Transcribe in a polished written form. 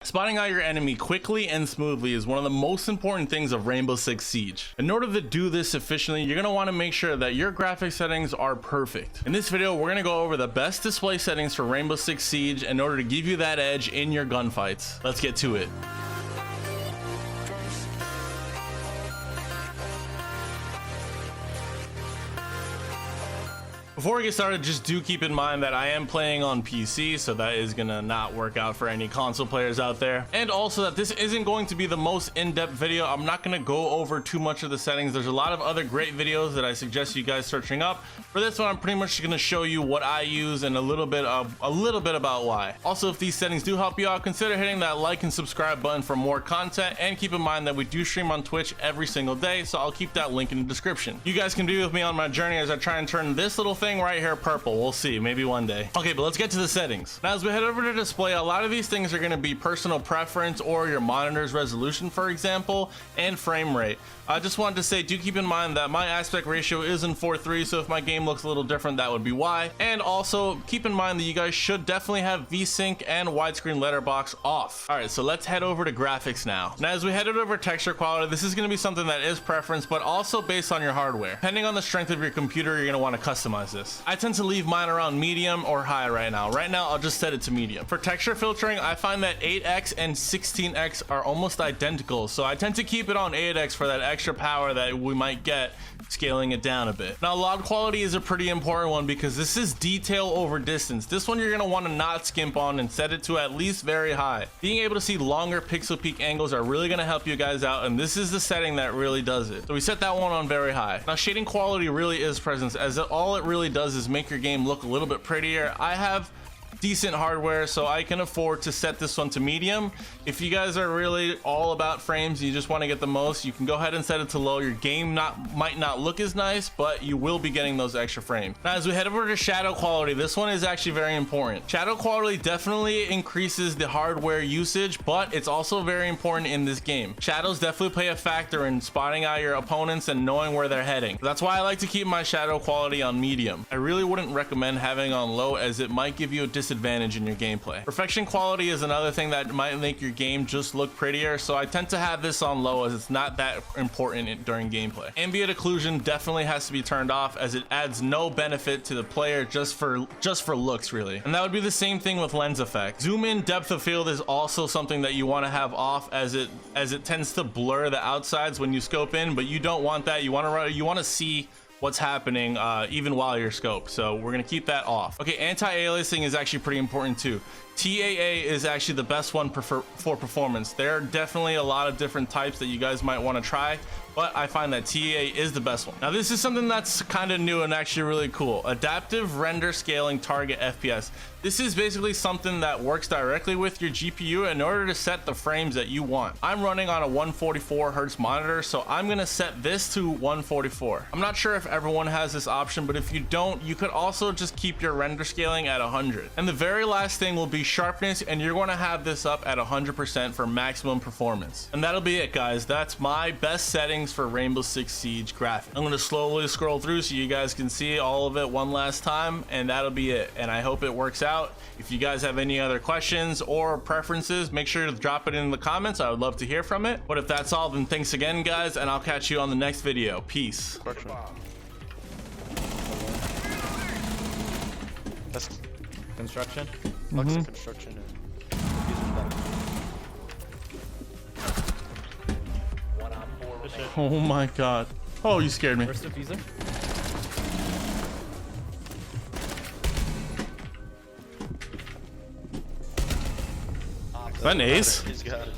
Spotting out your enemy quickly and smoothly is one of the most important things of Rainbow Six Siege. In order to do this efficiently, you're going to want to make sure that your graphic settings are perfect. In this video, we're going to go over the best display settings for Rainbow Six Siege in order to give you that edge in your gunfights. Let's get to it. Before we get started, just do keep in mind that I am playing on PC, so that is gonna not work out for any console players out there. And also that this isn't going to be the most in-depth video. I'm not gonna go over too much of the settings. There's a lot of other great videos that I suggest you guys searching up. For this one, I'm pretty much gonna show you what I use and a little bit about why. Also, if these settings do help you out, consider hitting that like and subscribe button for more content, and keep in mind that we do stream on Twitch every single day, so I'll keep that link in the description. You guys can be with me on my journey as I try and turn this little thing right here purple. We'll see, maybe one day. Okay, but let's get to the settings. Now, as we head over to display, a lot of these things are going to be personal preference or your monitor's resolution, for example, and frame rate. I just wanted to say, do keep in mind that my aspect ratio is in 4:3, so if my game looks a little different, that would be why. And also keep in mind that you guys should definitely have VSync and widescreen letterbox off. All right, so let's head over to graphics now. Now, as we headed over texture quality, this is going to be something that is preference, but also based on your hardware. Depending on the strength of your computer, you're going to want to customize this. I tend to leave mine around medium or high right now. Right now, I'll just set it to medium. For texture filtering, I find that 8x and 16x are almost identical, so I tend to keep it on 8x for that extra power that we might get scaling it down a bit. Now, loud quality is a pretty important one because this is detail over distance. This one you're going to want to not skimp on and set it to at least very high. Being able to see longer pixel peak angles are really going to help you guys out, and this is the setting that really does it. So we set that one on very high. Now, shading quality really is presence, as all it really does is make your game look a little bit prettier. I have decent hardware, so I can afford to set this one to medium. If you guys are really all about frames and you just want to get the most, you can go ahead and set it to low. Your game might not look as nice, but you will be getting those extra frames. Now, as we head over to shadow quality, this one is actually very important. Shadow quality definitely increases the hardware usage, but it's also very important in this game. Shadows definitely play a factor in spotting out your opponents and knowing where they're heading. That's why I like to keep my shadow quality on medium. I really wouldn't recommend having on low, as it might give you a disadvantage in your gameplay. Perfection quality is another thing that might make your game just look prettier, so I tend to have this on low as it's not that important during gameplay. Ambient Occlusion definitely has to be turned off, as it adds no benefit to the player just for looks, really. And that would be the same thing with lens effect. Zoom in depth of field is also something that you want to have off, as it tends to blur the outsides when you scope in, but you don't want that. You want to see what's happening even while you're scoped, so we're gonna keep that off. Okay, anti-aliasing is actually pretty important too. TAA is actually the best one for performance. There are definitely a lot of different types that you guys might want to try, but I find that TAA is the best one. Now, this is something that's kind of new and actually really cool. Adaptive render scaling target FPS. This is basically something that works directly with your GPU in order to set the frames that you want. I'm running on a 144 Hz monitor, so I'm gonna set this to 144. I'm not sure if everyone has this option, but if you don't, you could also just keep your render scaling at 100. And the very last thing will be sharpness, and you're going to have this up at 100% for maximum performance. And that'll be it, guys. That's my best settings for Rainbow Six Siege graphics. I'm going to slowly scroll through so you guys can see all of it one last time, and that'll be it. And I hope it works out. If you guys have any other questions or preferences, make sure to drop it in the comments. I would love to hear from it. But if that's all, then thanks again, guys, and I'll catch you on the next video. Peace. That's construction. Construction. Oh my god. Oh, you scared me. First diffuser. Is that an ace? He's got it.